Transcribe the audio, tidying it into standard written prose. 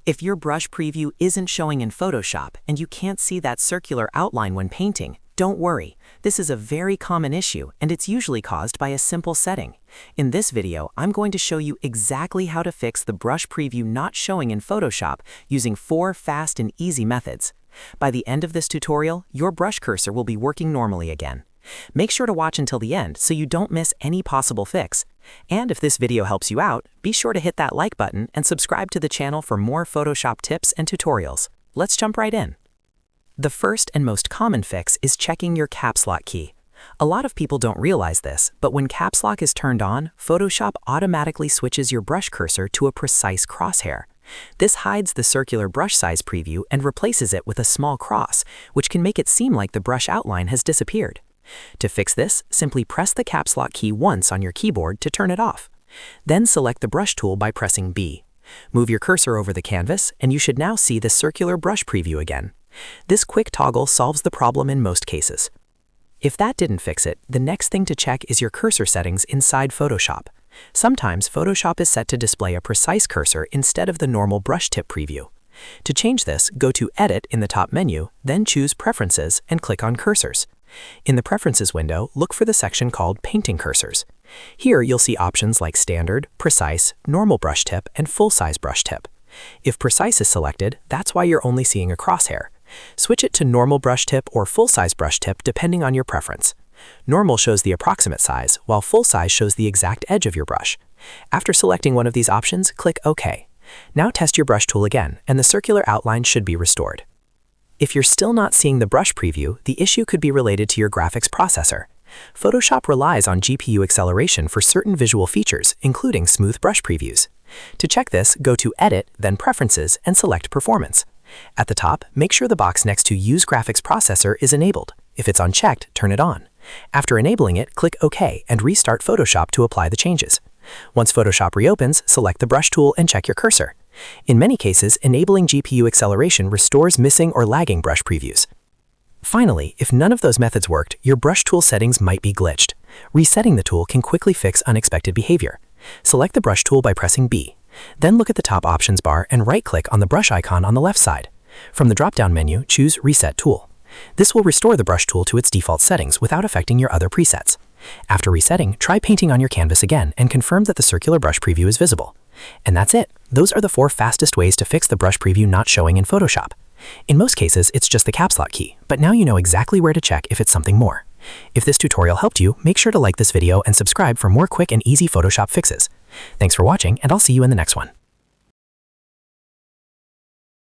If your brush preview isn't showing in Photoshop and you can't see that circular outline when painting, don't worry. This is a very common issue and it's usually caused by a simple setting. In this video, I'm going to show you exactly how to fix the brush preview not showing in Photoshop using 4 fast and easy methods. By the end of this tutorial, your brush cursor will be working normally again. Make sure to watch until the end so you don't miss any possible fix. And if this video helps you out, be sure to hit that like button and subscribe to the channel for more Photoshop tips and tutorials. Let's jump right in. The first and most common fix is checking your caps lock key. A lot of people don't realize this, but when caps lock is turned on, Photoshop automatically switches your brush cursor to a precise crosshair. This hides the circular brush size preview and replaces it with a small cross, which can make it seem like the brush outline has disappeared. To fix this, simply press the caps lock key once on your keyboard to turn it off. Then select the brush tool by pressing B. Move your cursor over the canvas, and you should now see the circular brush preview again. This quick toggle solves the problem in most cases. If that didn't fix it, the next thing to check is your cursor settings inside Photoshop. Sometimes Photoshop is set to display a precise cursor instead of the normal brush tip preview. To change this, go to Edit in the top menu, then choose Preferences and click on Cursors. In the Preferences window, look for the section called Painting Cursors. Here you'll see options like Standard, Precise, Normal Brush Tip, and Full-Size Brush Tip. If Precise is selected, that's why you're only seeing a crosshair. Switch it to Normal Brush Tip or Full-Size Brush Tip depending on your preference. Normal shows the approximate size, while Full Size shows the exact edge of your brush. After selecting one of these options, click OK. Now test your brush tool again, and the circular outline should be restored. If you're still not seeing the brush preview, the issue could be related to your graphics processor. Photoshop relies on GPU acceleration for certain visual features, including smooth brush previews. To check this, go to Edit, then Preferences, and select Performance. At the top, make sure the box next to Use Graphics Processor is enabled. If it's unchecked, turn it on. After enabling it, click OK and restart Photoshop to apply the changes. Once Photoshop reopens, select the brush tool and check your cursor. In many cases, enabling GPU acceleration restores missing or lagging brush previews. Finally, if none of those methods worked, your brush tool settings might be glitched. Resetting the tool can quickly fix unexpected behavior. Select the brush tool by pressing B. Then look at the top options bar and right-click on the brush icon on the left side. From the drop-down menu, choose Reset Tool. This will restore the brush tool to its default settings without affecting your other presets. After resetting, try painting on your canvas again and confirm that the circular brush preview is visible. And that's it. Those are the 4 fastest ways to fix the brush preview not showing in Photoshop. In most cases, it's just the caps lock key, but now you know exactly where to check if it's something more. If this tutorial helped you, make sure to like this video and subscribe for more quick and easy Photoshop fixes. Thanks for watching, and I'll see you in the next one.